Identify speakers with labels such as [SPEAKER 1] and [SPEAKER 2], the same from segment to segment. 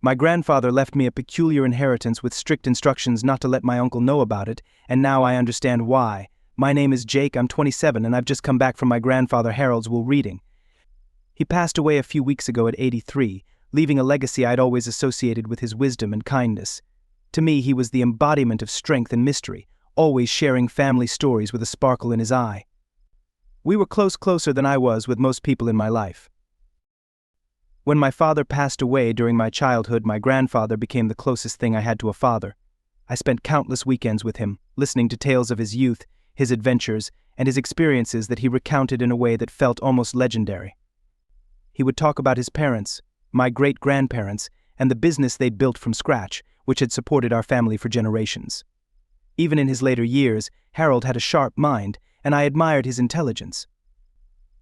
[SPEAKER 1] My grandfather left me a peculiar inheritance with strict instructions not to let my uncle know about it, and now I understand why. My name is Jake, I'm 27, and I've just come back from my grandfather Harold's will reading. He passed away a few weeks ago at 83, leaving a legacy I'd always associated with his wisdom and kindness. To me, he was the embodiment of strength and mystery, always sharing family stories with a sparkle in his eye. We were closer than I was with most people in my life. When my father passed away during my childhood, my grandfather became the closest thing I had to a father. I spent countless weekends with him, listening to tales of his youth, his adventures, and his experiences that he recounted in a way that felt almost legendary. He would talk about his parents, my great-grandparents, and the business they'd built from scratch, which had supported our family for generations. Even in his later years, Harold had a sharp mind, and I admired his intelligence.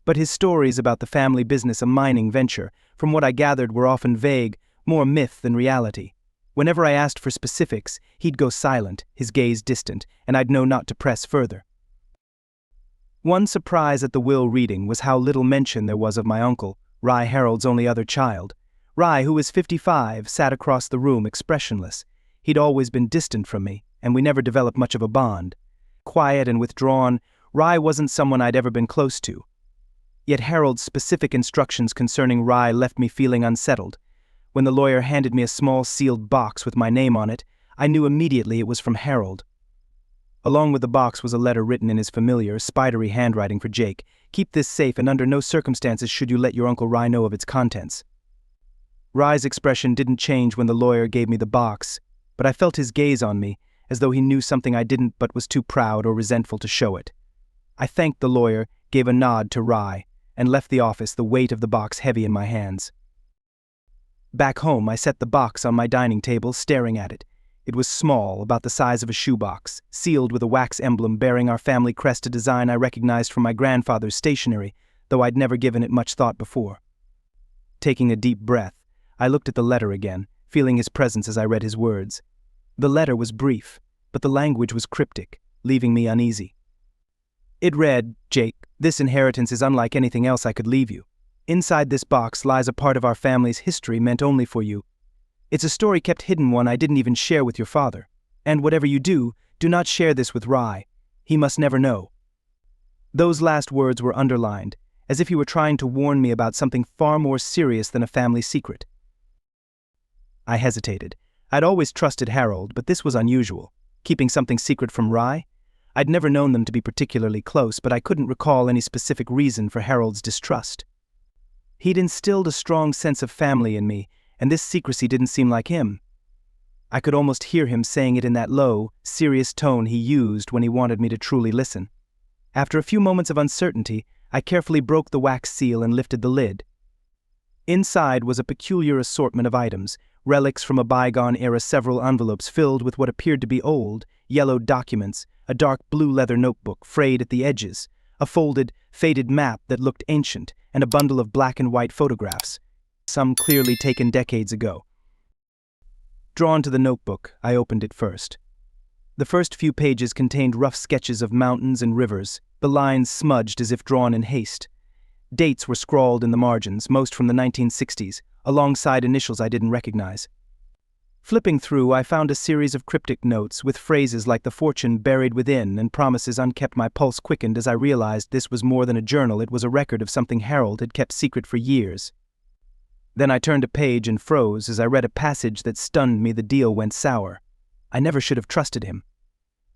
[SPEAKER 1] But his stories about the family business, a mining venture, from what I gathered were often vague, more myth than reality. Whenever I asked for specifics, he'd go silent, his gaze distant, and I'd know not to press further. One surprise at the will reading was how little mention there was of my uncle, Rye, Harold's only other child. Rye, who was 55, sat across the room expressionless. He'd always been distant from me, and we never developed much of a bond. Quiet and withdrawn, Rye wasn't someone I'd ever been close to. Yet Harold's specific instructions concerning Rye left me feeling unsettled. When the lawyer handed me a small sealed box with my name on it, I knew immediately it was from Harold. Along with the box was a letter written in his familiar, spidery handwriting for Jake. Keep this safe, and under no circumstances should you let your Uncle Rye know of its contents. Rye's expression didn't change when the lawyer gave me the box, but I felt his gaze on me, as though he knew something I didn't but was too proud or resentful to show it. I thanked the lawyer, gave a nod to Rye, and left the office, the weight of the box heavy in my hands. Back home, I set the box on my dining table, staring at it. It was small, about the size of a shoebox, sealed with a wax emblem bearing our family crest, a design I recognized from my grandfather's stationery, though I'd never given it much thought before. Taking a deep breath, I looked at the letter again, feeling his presence as I read his words. The letter was brief, but the language was cryptic, leaving me uneasy. It read, "Jake, this inheritance is unlike anything else I could leave you. Inside this box lies a part of our family's history meant only for you. It's a story kept hidden, one I didn't even share with your father. And whatever you do not share this with Rye. He must never know." Those last words were underlined, as if he were trying to warn me about something far more serious than a family secret. I hesitated. I'd always trusted Harold, but this was unusual. Keeping something secret from Rye? I'd never known them to be particularly close, but I couldn't recall any specific reason for Harold's distrust. He'd instilled a strong sense of family in me, and this secrecy didn't seem like him. I could almost hear him saying it in that low, serious tone he used when he wanted me to truly listen. After a few moments of uncertainty, I carefully broke the wax seal and lifted the lid. Inside was a peculiar assortment of items, relics from a bygone era, several envelopes filled with what appeared to be old, yellowed documents, a dark blue leather notebook frayed at the edges, a folded, faded map that looked ancient, and a bundle of black and white photographs, some clearly taken decades ago. Drawn to the notebook, I opened it first. The first few pages contained rough sketches of mountains and rivers, the lines smudged as if drawn in haste. Dates were scrawled in the margins, most from the 1960s, alongside initials I didn't recognize. Flipping through, I found a series of cryptic notes with phrases like "the fortune buried within" and promises unkept. My pulse quickened as I realized this was more than a journal, it was a record of something Harold had kept secret for years. Then I turned a page and froze as I read a passage that stunned me. The deal went sour. I never should have trusted him.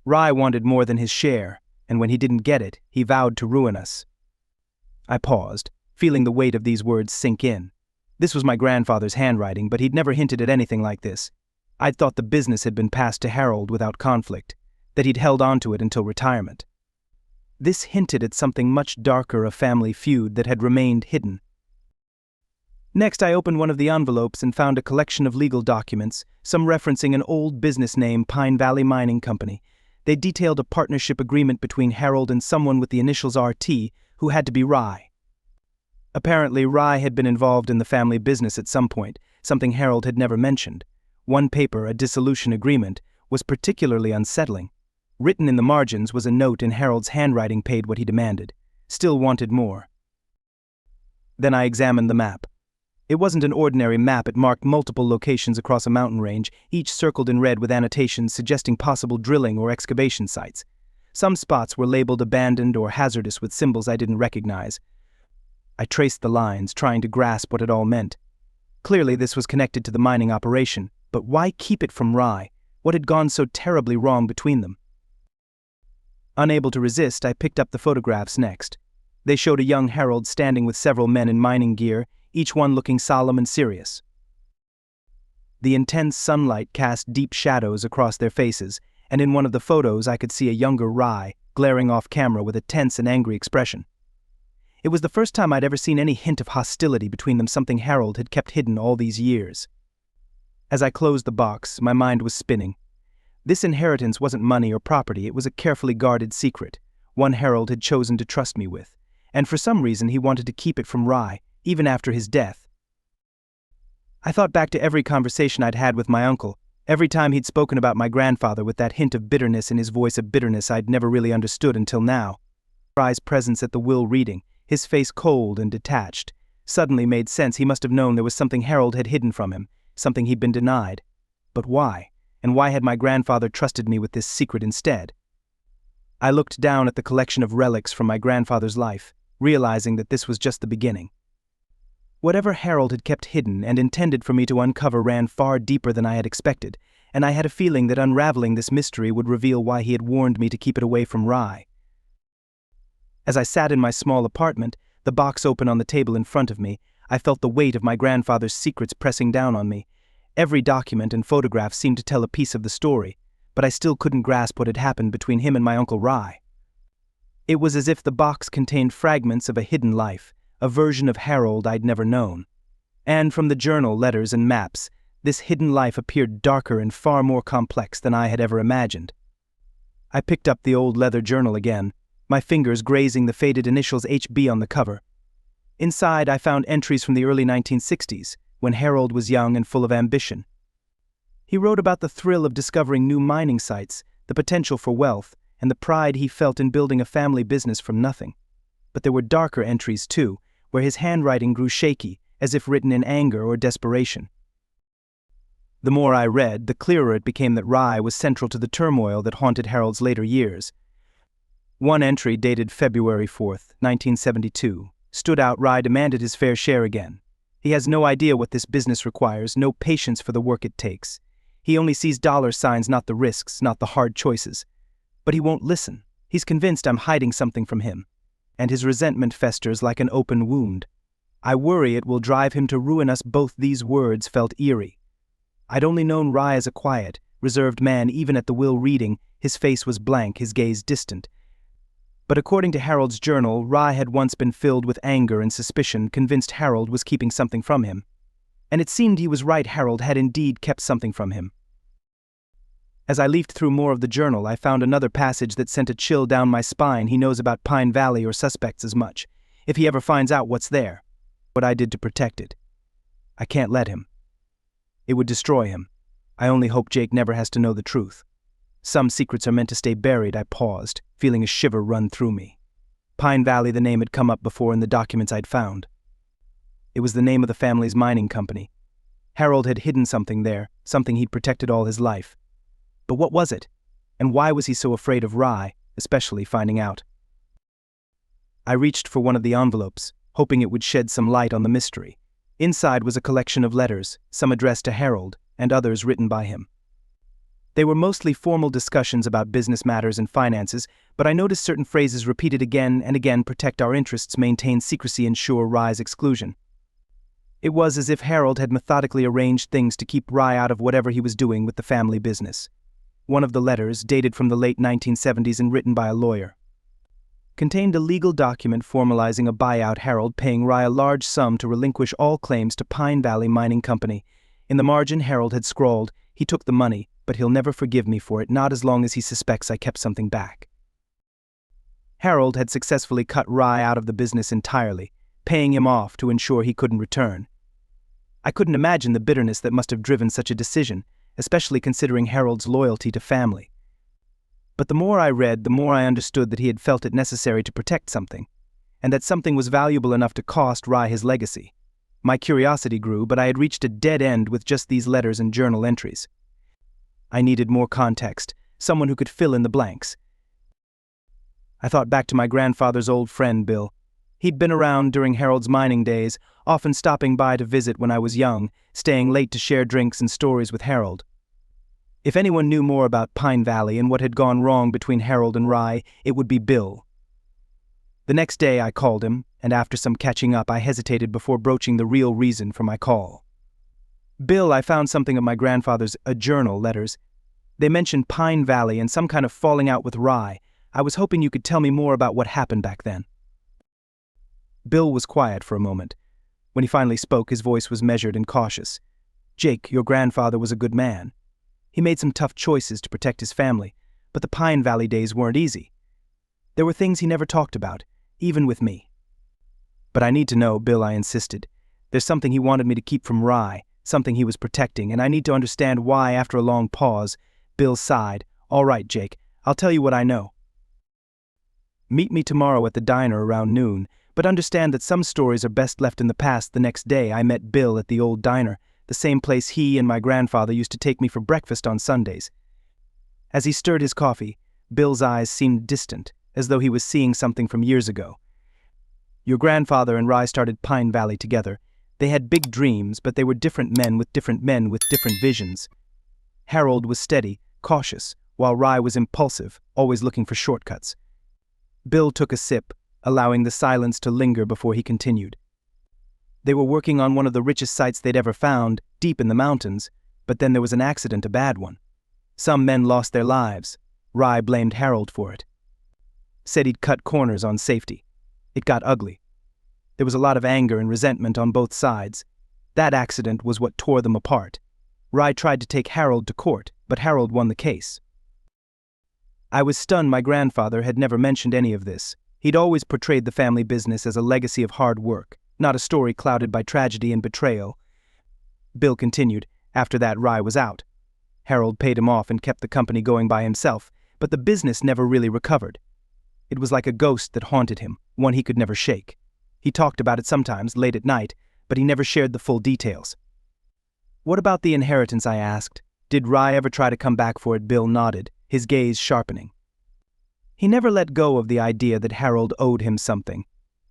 [SPEAKER 1] Rye wanted more than his share, and when he didn't get it, he vowed to ruin us. I paused, feeling the weight of these words sink in. This was my grandfather's handwriting, but he'd never hinted at anything like this. I'd thought the business had been passed to Harold without conflict, that he'd held on to it until retirement. This hinted at something much darker, a family feud that had remained hidden. Next, I opened one of the envelopes and found a collection of legal documents, some referencing an old business name, Pine Valley Mining Company. They detailed a partnership agreement between Harold and someone with the initials RT, who had to be Rye. Apparently, Rye had been involved in the family business at some point, something Harold had never mentioned. One paper, a dissolution agreement, was particularly unsettling. Written in the margins was a note in Harold's handwriting: paid what he demanded, still wanted more. Then I examined the map. It wasn't an ordinary map. It marked multiple locations across a mountain range, each circled in red with annotations suggesting possible drilling or excavation sites. Some spots were labeled abandoned or hazardous with symbols I didn't recognize. I traced the lines, trying to grasp what it all meant. Clearly this was connected to the mining operation, but why keep it from Rye? What had gone so terribly wrong between them? Unable to resist, I picked up the photographs next. They showed a young Harold standing with several men in mining gear, each one looking solemn and serious. The intense sunlight cast deep shadows across their faces, and in one of the photos I could see a younger Rye, glaring off camera with a tense and angry expression. It was the first time I'd ever seen any hint of hostility between them, something Harold had kept hidden all these years. As I closed the box, my mind was spinning. This inheritance wasn't money or property, it was a carefully guarded secret, one Harold had chosen to trust me with, and for some reason he wanted to keep it from Rye, even after his death. I thought back to every conversation I'd had with my uncle, every time he'd spoken about my grandfather with that hint of bitterness in his voice, a bitterness I'd never really understood until now. Rye's presence at the will reading, his face cold and detached, suddenly made sense. He must have known there was something Harold had hidden from him, something he'd been denied. But why? And why had my grandfather trusted me with this secret instead? I looked down at the collection of relics from my grandfather's life, realizing that this was just the beginning. Whatever Harold had kept hidden and intended for me to uncover ran far deeper than I had expected, and I had a feeling that unraveling this mystery would reveal why he had warned me to keep it away from Rye. As I sat in my small apartment, the box open on the table in front of me, I felt the weight of my grandfather's secrets pressing down on me. Every document and photograph seemed to tell a piece of the story, but I still couldn't grasp what had happened between him and my Uncle Rye. It was as if the box contained fragments of a hidden life, a version of Harold I'd never known. And from the journal, letters, and maps, this hidden life appeared darker and far more complex than I had ever imagined. I picked up the old leather journal again, my fingers grazing the faded initials HB on the cover. Inside, I found entries from the early 1960s, when Harold was young and full of ambition. He wrote about the thrill of discovering new mining sites, the potential for wealth, and the pride he felt in building a family business from nothing. But there were darker entries too, where his handwriting grew shaky, as if written in anger or desperation. The more I read, the clearer it became that Rye was central to the turmoil that haunted Harold's later years. One entry, dated February 4, 1972, stood out. Rye demanded his fair share again. He has no idea what this business requires, no patience for the work it takes. He only sees dollar signs, not the risks, not the hard choices. But he won't listen. He's convinced I'm hiding something from him, and his resentment festers like an open wound. I worry it will drive him to ruin us both. These words felt eerie. I'd only known Rye as a quiet, reserved man. Even at the will reading, his face was blank, his gaze distant. But according to Harold's journal, Rye had once been filled with anger and suspicion, convinced Harold was keeping something from him. And it seemed he was right. Harold had indeed kept something from him. As I leafed through more of the journal, I found another passage that sent a chill down my spine. He knows about Pine Valley or suspects as much. If he ever finds out what's there, what I did to protect it. I can't let him. It would destroy him. I only hope Jake never has to know the truth. Some secrets are meant to stay buried. I paused, feeling a shiver run through me. Pine Valley, the name had come up before in the documents I'd found. It was the name of the family's mining company. Harold had hidden something there, something he'd protected all his life. But what was it? And why was he so afraid of Rye, especially finding out? I reached for one of the envelopes, hoping it would shed some light on the mystery. Inside was a collection of letters, some addressed to Harold, and others written by him. They were mostly formal discussions about business matters and finances, but I noticed certain phrases repeated again and again: protect our interests, maintain secrecy, ensure Rye's exclusion. It was as if Harold had methodically arranged things to keep Rye out of whatever he was doing with the family business. One of the letters, dated from the late 1970s and written by a lawyer, contained a legal document formalizing a buyout, Harold paying Rye a large sum to relinquish all claims to Pine Valley Mining Company. In the margin, Harold had scrawled, "He took the money, but he'll never forgive me for it, not as long as he suspects I kept something back." Harold had successfully cut Rye out of the business entirely, paying him off to ensure he couldn't return. I couldn't imagine the bitterness that must have driven such a decision, especially considering Harold's loyalty to family. But the more I read, the more I understood that he had felt it necessary to protect something, and that something was valuable enough to cost Rye his legacy. My curiosity grew, but I had reached a dead end with just these letters and journal entries. I needed more context, someone who could fill in the blanks. I thought back to my grandfather's old friend, Bill. He'd been around during Harold's mining days, often stopping by to visit when I was young, staying late to share drinks and stories with Harold. If anyone knew more about Pine Valley and what had gone wrong between Harold and Rye, it would be Bill. The next day I called him, and after some catching up I hesitated before broaching the real reason for my call. "Bill, I found something of my grandfather's journal letters. They mentioned Pine Valley and some kind of falling out with Rye. I was hoping you could tell me more about what happened back then." Bill was quiet for a moment. When he finally spoke, his voice was measured and cautious. "Jake, your grandfather was a good man. He made some tough choices to protect his family, but the Pine Valley days weren't easy. There were things he never talked about, even with me." "But I need to know, Bill," I insisted. "There's something he wanted me to keep from Rye, something he was protecting, and I need to understand why." After a long pause, Bill sighed. "All right, Jake, I'll tell you what I know. Meet me tomorrow at the diner around noon, but understand that some stories are best left in the past." The next day I met Bill at the old diner, the same place he and my grandfather used to take me for breakfast on Sundays. As he stirred his coffee, Bill's eyes seemed distant, as though he was seeing something from years ago. "Your grandfather and Rye started Pine Valley together. They had big dreams, but they were different men with different visions. Harold was steady, cautious, while Rye was impulsive, always looking for shortcuts." Bill took a sip, allowing the silence to linger before he continued. "They were working on one of the richest sites they'd ever found, deep in the mountains, but then there was an accident, a bad one. Some men lost their lives. Rye blamed Harold for it. Said he'd cut corners on safety. It got ugly. There was a lot of anger and resentment on both sides. That accident was what tore them apart. Rye tried to take Harold to court, but Harold won the case." I was stunned. My grandfather had never mentioned any of this. He'd always portrayed the family business as a legacy of hard work, not a story clouded by tragedy and betrayal. Bill continued. "After that, Rye was out. Harold paid him off and kept the company going by himself, but the business never really recovered. It was like a ghost that haunted him, one he could never shake. He talked about it sometimes, late at night, but he never shared the full details." "What about the inheritance?" I asked. "Did Rye ever try to come back for it?" Bill nodded, his gaze sharpening. "He never let go of the idea that Harold owed him something.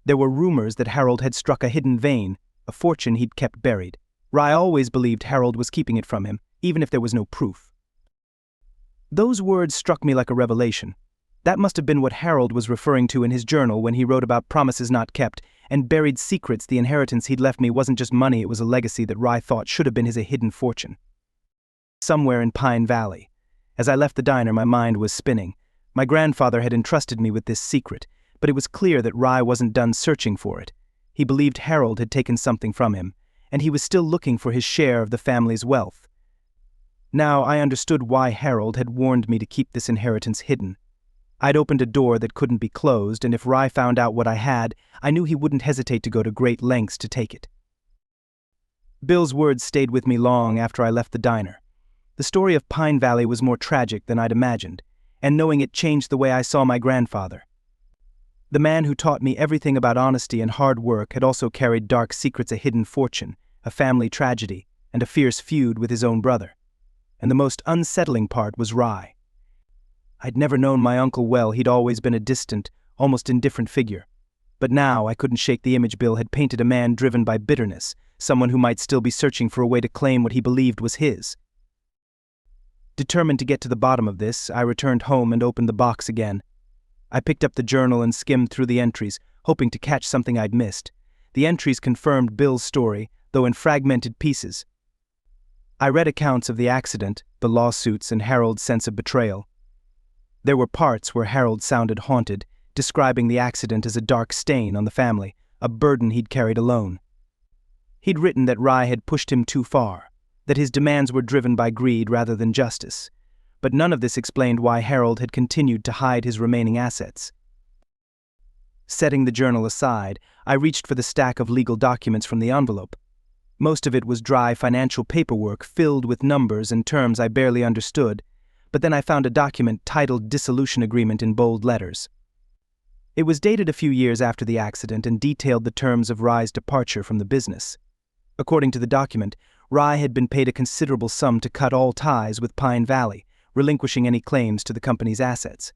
[SPEAKER 1] There were rumors that Harold had struck a hidden vein, a fortune he'd kept buried. Rye always believed Harold was keeping it from him, even if there was no proof." Those words struck me like a revelation. That must have been what Harold was referring to in his journal when he wrote about promises not kept and buried secrets. The inheritance he'd left me wasn't just money, it was a legacy that Rye thought should have been his hidden fortune. Somewhere in Pine Valley. As I left the diner, my mind was spinning. My grandfather had entrusted me with this secret, but it was clear that Rye wasn't done searching for it. He believed Harold had taken something from him, and he was still looking for his share of the family's wealth. Now I understood why Harold had warned me to keep this inheritance hidden. I'd opened a door that couldn't be closed, and if Rye found out what I had, I knew he wouldn't hesitate to go to great lengths to take it. Bill's words stayed with me long after I left the diner. The story of Pine Valley was more tragic than I'd imagined, and knowing it changed the way I saw my grandfather. The man who taught me everything about honesty and hard work had also carried dark secrets, a hidden fortune, a family tragedy, and a fierce feud with his own brother. And the most unsettling part was Rye. I'd never known my uncle well. He'd always been a distant, almost indifferent figure. But now I couldn't shake the image Bill had painted, a man driven by bitterness, someone who might still be searching for a way to claim what he believed was his. Determined to get to the bottom of this, I returned home and opened the box again. I picked up the journal and skimmed through the entries, hoping to catch something I'd missed. The entries confirmed Bill's story, though in fragmented pieces. I read accounts of the accident, the lawsuits, and Harold's sense of betrayal. There were parts where Harold sounded haunted, describing the accident as a dark stain on the family, a burden he'd carried alone. He'd written that Rye had pushed him too far, that his demands were driven by greed rather than justice, but none of this explained why Harold had continued to hide his remaining assets. Setting the journal aside, I reached for the stack of legal documents from the envelope. Most of it was dry financial paperwork filled with numbers and terms I barely understood, but then I found a document titled Dissolution Agreement in bold letters. It was dated a few years after the accident and detailed the terms of Rye's departure from the business. According to the document, Rye had been paid a considerable sum to cut all ties with Pine Valley, relinquishing any claims to the company's assets.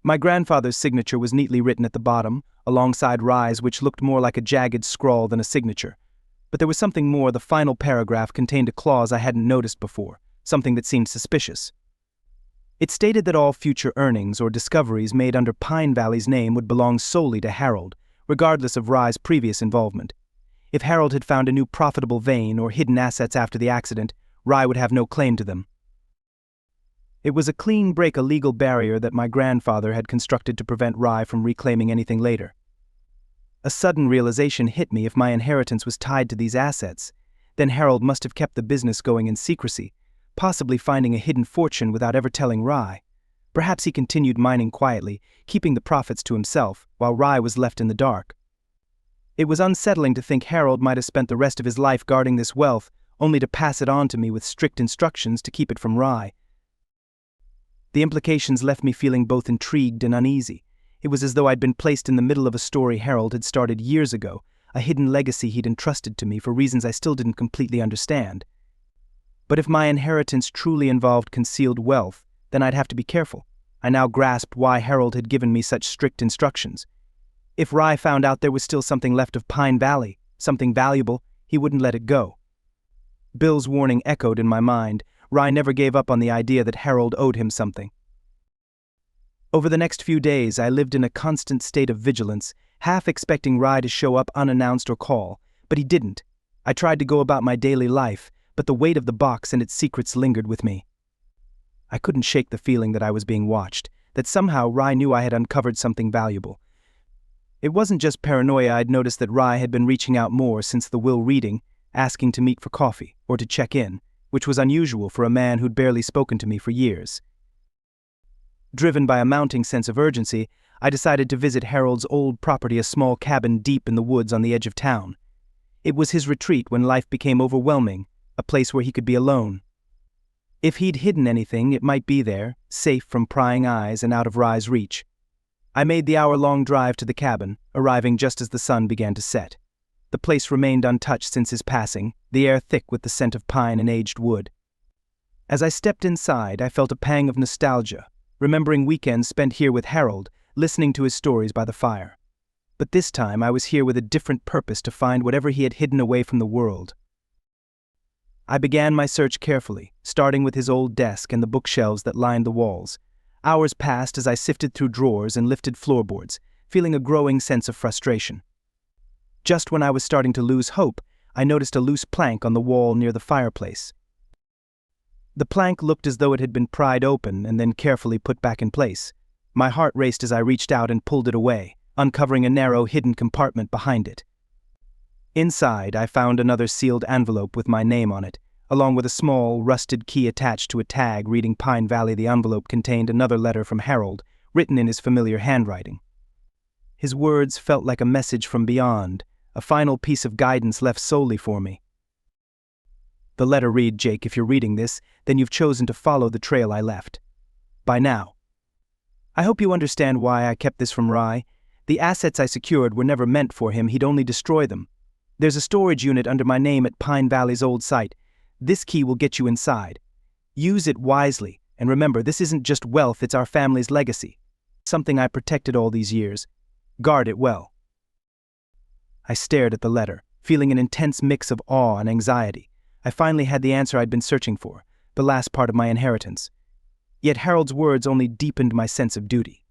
[SPEAKER 1] My grandfather's signature was neatly written at the bottom, alongside Rye's, which looked more like a jagged scrawl than a signature. But there was something more. The final paragraph contained a clause I hadn't noticed before, something that seemed suspicious. It stated that all future earnings or discoveries made under Pine Valley's name would belong solely to Harold, regardless of Rye's previous involvement. If Harold had found a new profitable vein or hidden assets after the accident, Rye would have no claim to them. It was a clean break, a legal barrier that my grandfather had constructed to prevent Rye from reclaiming anything later. A sudden realization hit me. If my inheritance was tied to these assets, then Harold must have kept the business going in secrecy, possibly finding a hidden fortune without ever telling Rye. Perhaps he continued mining quietly, keeping the profits to himself, while Rye was left in the dark. It was unsettling to think Harold might have spent the rest of his life guarding this wealth, only to pass it on to me with strict instructions to keep it from Rye. The implications left me feeling both intrigued and uneasy. It was as though I'd been placed in the middle of a story Harold had started years ago, a hidden legacy he'd entrusted to me for reasons I still didn't completely understand. But if my inheritance truly involved concealed wealth, then I'd have to be careful. I now grasped why Harold had given me such strict instructions. If Rye found out there was still something left of Pine Valley, something valuable, he wouldn't let it go. Bill's warning echoed in my mind. Rye never gave up on the idea that Harold owed him something. Over the next few days, I lived in a constant state of vigilance, half expecting Rye to show up unannounced or call, but he didn't. I tried to go about my daily life, but the weight of the box and its secrets lingered with me. I couldn't shake the feeling that I was being watched, that somehow Rye knew I had uncovered something valuable. It wasn't just paranoia. I'd noticed that Rye had been reaching out more since the will reading, asking to meet for coffee or to check in, which was unusual for a man who'd barely spoken to me for years. Driven by a mounting sense of urgency, I decided to visit Harold's old property, a small cabin deep in the woods on the edge of town. It was his retreat when life became overwhelming, a place where he could be alone. If he'd hidden anything, it might be there, safe from prying eyes and out of Rye's reach. I made the hour-long drive to the cabin, arriving just as the sun began to set. The place remained untouched since his passing, the air thick with the scent of pine and aged wood. As I stepped inside, I felt a pang of nostalgia, remembering weekends spent here with Harold, listening to his stories by the fire. But this time I was here with a different purpose, to find whatever he had hidden away from the world. I began my search carefully, starting with his old desk and the bookshelves that lined the walls. Hours passed as I sifted through drawers and lifted floorboards, feeling a growing sense of frustration. Just when I was starting to lose hope, I noticed a loose plank on the wall near the fireplace. The plank looked as though it had been pried open and then carefully put back in place. My heart raced as I reached out and pulled it away, uncovering a narrow, hidden compartment behind it. Inside, I found another sealed envelope with my name on it, along with a small, rusted key attached to a tag reading Pine Valley. The envelope contained another letter from Harold, written in his familiar handwriting. His words felt like a message from beyond, a final piece of guidance left solely for me. The letter read, "Jake, if you're reading this, then you've chosen to follow the trail I left. By now. I hope you understand why I kept this from Rye. The assets I secured were never meant for him. He'd only destroy them. There's a storage unit under my name at Pine Valley's old site. This key will get you inside. Use it wisely, and remember, this isn't just wealth, it's our family's legacy. Something I protected all these years. Guard it well." I stared at the letter, feeling an intense mix of awe and anxiety. I finally had the answer I'd been searching for, the last part of my inheritance. Yet Harold's words only deepened my sense of duty.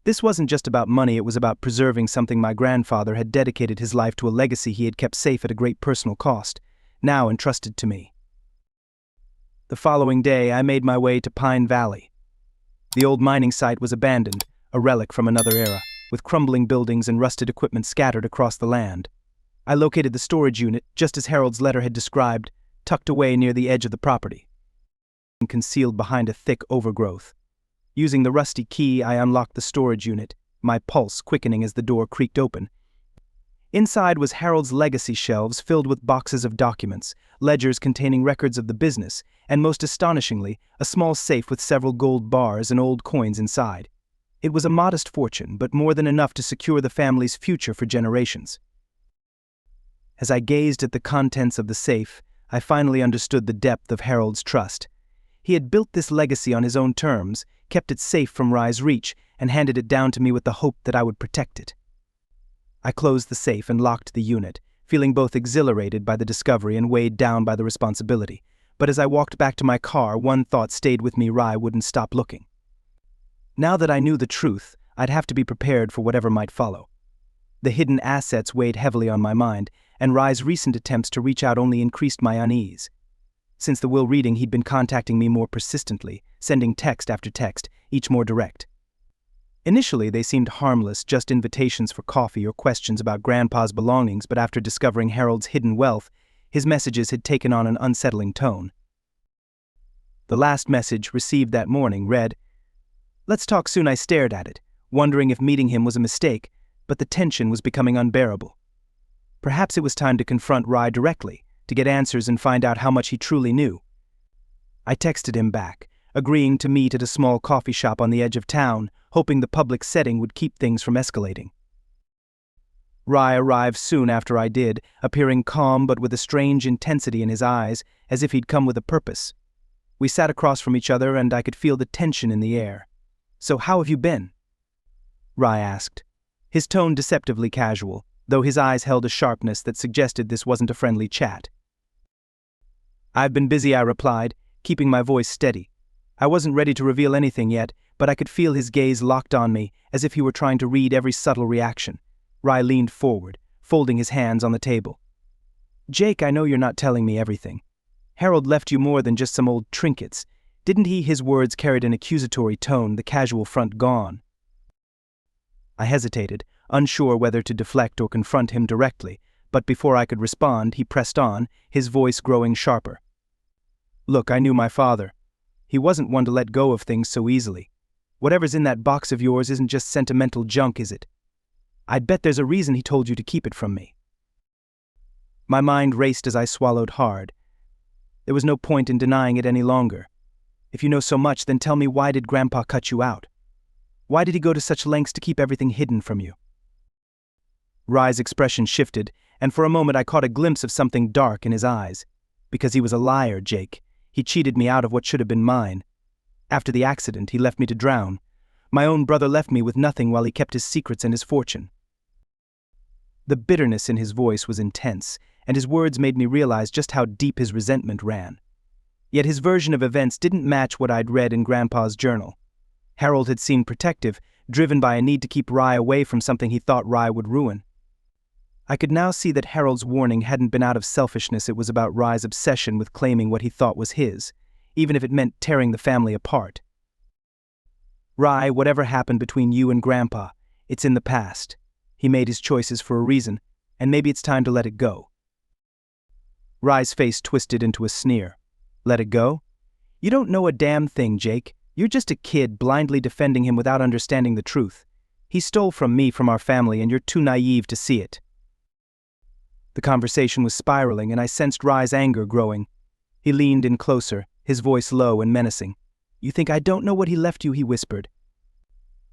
[SPEAKER 1] This wasn't just about money, it was about preserving something my grandfather had dedicated his life to, a legacy he had kept safe at a great personal cost, now entrusted to me. The following day, I made my way to Pine Valley. The old mining site was abandoned, a relic from another era, with crumbling buildings and rusted equipment scattered across the land. I located the storage unit, just as Harold's letter had described, tucked away near the edge of the property, and concealed behind a thick overgrowth. Using the rusty key, I unlocked the storage unit, my pulse quickening as the door creaked open. Inside was Harold's legacy shelves filled with boxes of documents, ledgers containing records of the business, and most astonishingly, a small safe with several gold bars and old coins inside. It was a modest fortune, but more than enough to secure the family's future for generations. As I gazed at the contents of the safe, I finally understood the depth of Harold's trust. He had built this legacy on his own terms, kept it safe from Rye's reach, and handed it down to me with the hope that I would protect it. I closed the safe and locked the unit, feeling both exhilarated by the discovery and weighed down by the responsibility. But as I walked back to my car, one thought stayed with me: Rye wouldn't stop looking. Now that I knew the truth, I'd have to be prepared for whatever might follow. The hidden assets weighed heavily on my mind, and Rye's recent attempts to reach out only increased my unease. Since the will reading, he'd been contacting me more persistently, sending text after text, each more direct. Initially, they seemed harmless, just invitations for coffee or questions about Grandpa's belongings, but after discovering Harold's hidden wealth, his messages had taken on an unsettling tone. The last message, received that morning, read, "Let's talk soon." I stared at it, wondering if meeting him was a mistake, but the tension was becoming unbearable. Perhaps it was time to confront Rye directly, to get answers and find out how much he truly knew. I texted him back, agreeing to meet at a small coffee shop on the edge of town, hoping the public setting would keep things from escalating. Rye arrived soon after I did, appearing calm but with a strange intensity in his eyes, as if he'd come with a purpose. We sat across from each other and I could feel the tension in the air. "So how have you been?" Rye asked, his tone deceptively casual, though his eyes held a sharpness that suggested this wasn't a friendly chat. "I've been busy," I replied, keeping my voice steady. I wasn't ready to reveal anything yet, but I could feel his gaze locked on me, as if he were trying to read every subtle reaction. Rye leaned forward, folding his hands on the table. "Jake, I know you're not telling me everything. Harold left you more than just some old trinkets. Didn't he?" His words carried an accusatory tone, the casual front gone. I hesitated, unsure whether to deflect or confront him directly, but before I could respond, he pressed on, his voice growing sharper. "Look, I knew my father. He wasn't one to let go of things so easily. Whatever's in that box of yours isn't just sentimental junk, is it? I'd bet there's a reason he told you to keep it from me." My mind raced as I swallowed hard. There was no point in denying it any longer. "If you know so much, then tell me, why did Grandpa cut you out? Why did he go to such lengths to keep everything hidden from you?" Rye's expression shifted, and for a moment I caught a glimpse of something dark in his eyes. "Because he was a liar, Jake. He cheated me out of what should have been mine. After the accident, he left me to drown. My own brother left me with nothing while he kept his secrets and his fortune." The bitterness in his voice was intense, and his words made me realize just how deep his resentment ran. Yet his version of events didn't match what I'd read in Grandpa's journal. Harold had seemed protective, driven by a need to keep Rye away from something he thought Rye would ruin. I could now see that Harold's warning hadn't been out of selfishness, it was about Rye's obsession with claiming what he thought was his, even if it meant tearing the family apart. "Rye, whatever happened between you and Grandpa, it's in the past. He made his choices for a reason, and maybe it's time to let it go." Rye's face twisted into a sneer. "Let it go? You don't know a damn thing, Jake. You're just a kid blindly defending him without understanding the truth. He stole from me, from our family, and you're too naive to see it." The conversation was spiraling, and I sensed Rye's anger growing. He leaned in closer, his voice low and menacing. "You think I don't know what he left you?" he whispered.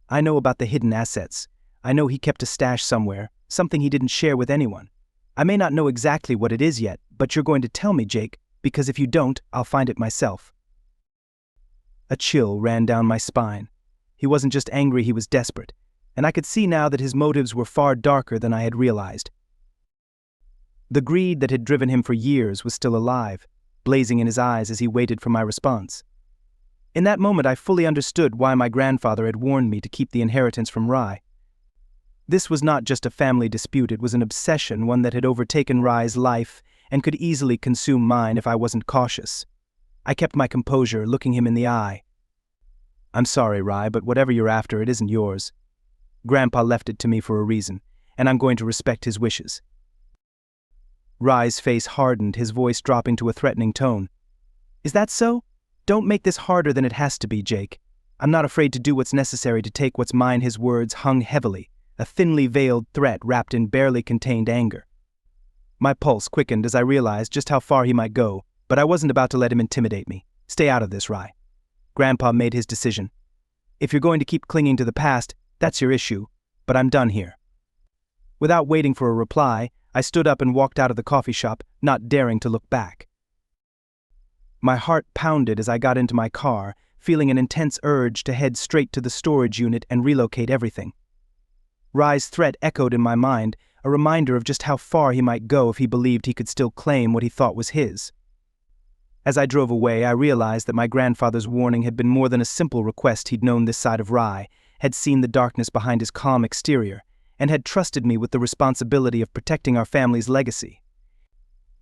[SPEAKER 1] "I know about the hidden assets. I know he kept a stash somewhere, something he didn't share with anyone. I may not know exactly what it is yet, but you're going to tell me, Jake, because if you don't, I'll find it myself." A chill ran down my spine. He wasn't just angry, he was desperate, and I could see now that his motives were far darker than I had realized. The greed that had driven him for years was still alive, blazing in his eyes as he waited for my response. In that moment, I fully understood why my grandfather had warned me to keep the inheritance from Rye. This was not just a family dispute, it was an obsession, one that had overtaken Rye's life and could easily consume mine if I wasn't cautious. I kept my composure, looking him in the eye. "I'm sorry, Rye, but whatever you're after, it isn't yours. Grandpa left it to me for a reason, and I'm going to respect his wishes." Rye's face hardened, his voice dropping to a threatening tone. "Is that so? Don't make this harder than it has to be, Jake. I'm not afraid to do what's necessary to take what's mine." His words hung heavily, a thinly veiled threat wrapped in barely contained anger. My pulse quickened as I realized just how far he might go, but I wasn't about to let him intimidate me. "Stay out of this, Rye. Grandpa made his decision. If you're going to keep clinging to the past, that's your issue, but I'm done here." Without waiting for a reply, I stood up and walked out of the coffee shop, not daring to look back. My heart pounded as I got into my car, feeling an intense urge to head straight to the storage unit and relocate everything. Rye's threat echoed in my mind, a reminder of just how far he might go if he believed he could still claim what he thought was his. As I drove away, I realized that my grandfather's warning had been more than a simple request. He'd known this side of Rye, had seen the darkness behind his calm exterior, and had trusted me with the responsibility of protecting our family's legacy.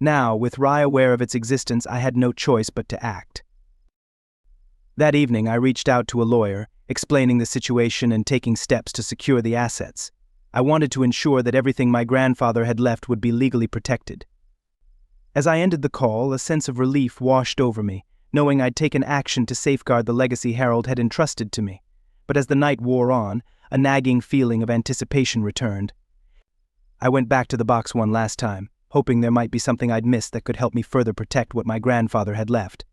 [SPEAKER 1] Now, with Rye aware of its existence, I had no choice but to act. That evening, I reached out to a lawyer, explaining the situation and taking steps to secure the assets. I wanted to ensure that everything my grandfather had left would be legally protected. As I ended the call, a sense of relief washed over me, knowing I'd taken action to safeguard the legacy Harold had entrusted to me. But as the night wore on, a nagging feeling of anticipation returned. I went back to the box one last time, hoping there might be something I'd missed that could help me further protect what my grandfather had left.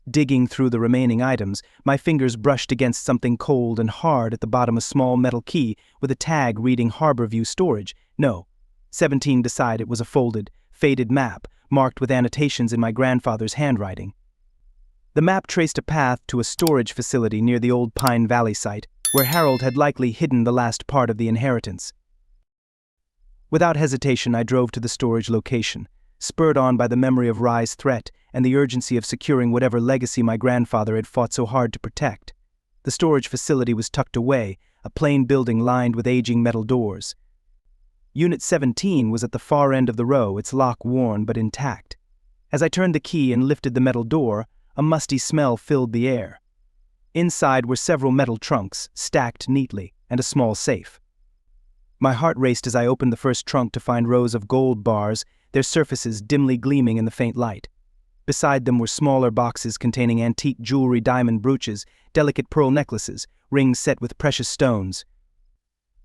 [SPEAKER 1] Digging through the remaining items, my fingers brushed against something cold and hard at the bottom, a small metal key with a tag reading Harborview Storage. No, 17 beside it was a folded, faded map, marked with annotations in my grandfather's handwriting. The map traced a path to a storage facility near the old Pine Valley site, where Harold had likely hidden the last part of the inheritance. Without hesitation, I drove to the storage location, spurred on by the memory of Rye's threat and the urgency of securing whatever legacy my grandfather had fought so hard to protect. The storage facility was tucked away, a plain building lined with aging metal doors. Unit 17 was at the far end of the row, its lock worn but intact. As I turned the key and lifted the metal door, a musty smell filled the air. Inside were several metal trunks, stacked neatly, and a small safe. My heart raced as I opened the first trunk to find rows of gold bars, their surfaces dimly gleaming in the faint light. Beside them were smaller boxes containing antique jewelry, diamond brooches, delicate pearl necklaces, rings set with precious stones.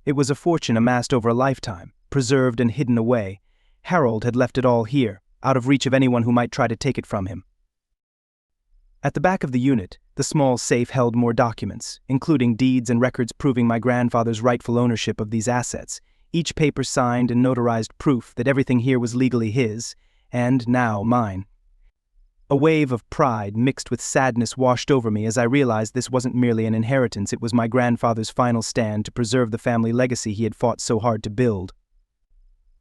[SPEAKER 1] It was a fortune amassed over a lifetime, preserved and hidden away. Harold had left it all here, out of reach of anyone who might try to take it from him. At the back of the unit, the small safe held more documents, including deeds and records proving my grandfather's rightful ownership of these assets, each paper signed and notarized proof that everything here was legally his, and now mine. A wave of pride mixed with sadness washed over me as I realized this wasn't merely an inheritance, it was my grandfather's final stand to preserve the family legacy he had fought so hard to build.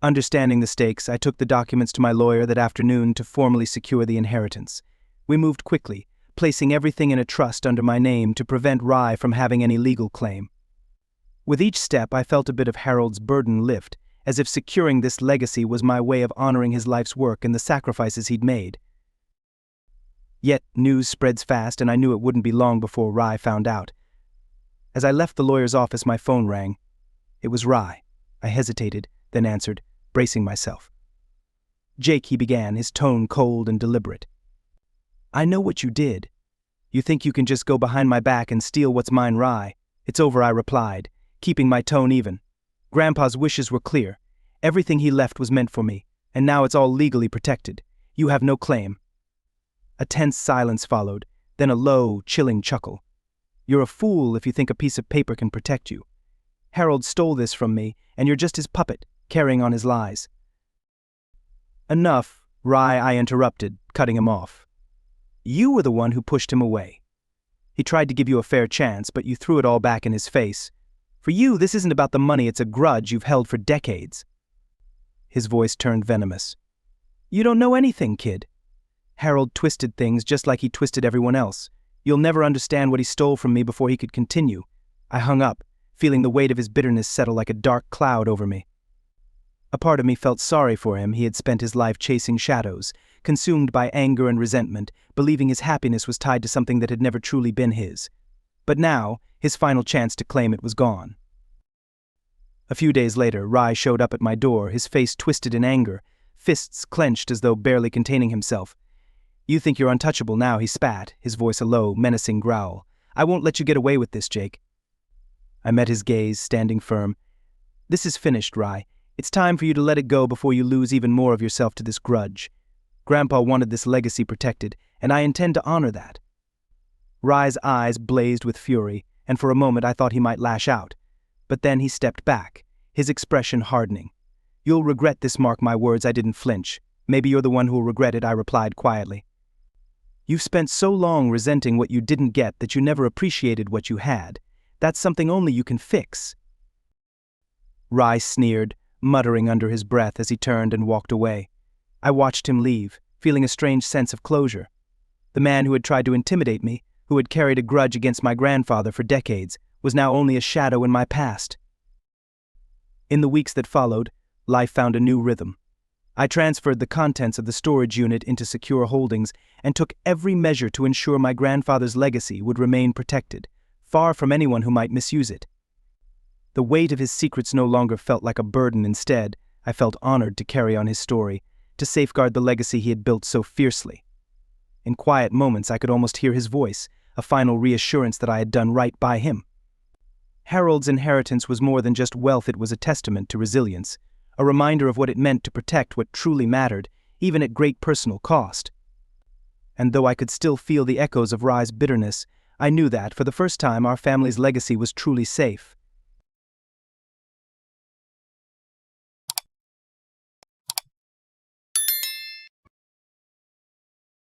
[SPEAKER 1] Understanding the stakes, I took the documents to my lawyer that afternoon to formally secure the inheritance. We moved quickly, placing everything in a trust under my name to prevent Rye from having any legal claim. With each step, I felt a bit of Harold's burden lift, as if securing this legacy was my way of honoring his life's work and the sacrifices he'd made. Yet, news spreads fast, and I knew it wouldn't be long before Rye found out. As I left the lawyer's office, my phone rang. It was Rye. I hesitated, then answered, bracing myself. "Jake," he began, his tone cold and deliberate. "I know what you did. You think you can just go behind my back and steal what's mine, Rye." "It's over," I replied, keeping my tone even. "Grandpa's wishes were clear. Everything he left was meant for me, and now it's all legally protected. You have no claim." A tense silence followed, then a low, chilling chuckle. "You're a fool if you think a piece of paper can protect you. Harold stole this from me, and you're just his puppet, carrying on his lies." "Enough, Rye," I interrupted, cutting him off. "You were the one who pushed him away. He tried to give you a fair chance, but you threw it all back in his face. For you, this isn't about the money, it's a grudge you've held for decades." His voice turned venomous. "You don't know anything, kid. Harold twisted things just like he twisted everyone else. You'll never understand what he stole from me before he could continue." I hung up, feeling the weight of his bitterness settle like a dark cloud over me. A part of me felt sorry for him. He had spent his life chasing shadows, consumed by anger and resentment, believing his happiness was tied to something that had never truly been his. But now, his final chance to claim it was gone. A few days later, Rye showed up at my door, his face twisted in anger, fists clenched as though barely containing himself. "You think you're untouchable now," he spat, his voice a low, menacing growl. "I won't let you get away with this, Jake." I met his gaze, standing firm. "This is finished, Rye. It's time for you to let it go before you lose even more of yourself to this grudge. Grandpa wanted this legacy protected, and I intend to honor that." Rye's eyes blazed with fury, and for a moment I thought he might lash out. But then he stepped back, his expression hardening. You'll regret this, mark my words. I didn't flinch. Maybe you're the one who'll regret it, I replied quietly. You've spent so long resenting what you didn't get that you never appreciated what you had. That's something only you can fix. Rye sneered, muttering under his breath as he turned and walked away. I watched him leave, feeling a strange sense of closure. The man who had tried to intimidate me, who had carried a grudge against my grandfather for decades, was now only a shadow in my past. In the weeks that followed, life found a new rhythm. I transferred the contents of the storage unit into secure holdings and took every measure to ensure my grandfather's legacy would remain protected, far from anyone who might misuse it. The weight of his secrets no longer felt like a burden. Instead, I felt honored to carry on his story, to safeguard the legacy he had built so fiercely. In quiet moments, I could almost hear his voice, a final reassurance that I had done right by him. Harold's inheritance was more than just wealth. It was a testament to resilience, a reminder of what it meant to protect what truly mattered, even at great personal cost. And though I could still feel the echoes of Rye's bitterness, I knew that, for the first time, our family's legacy was truly safe.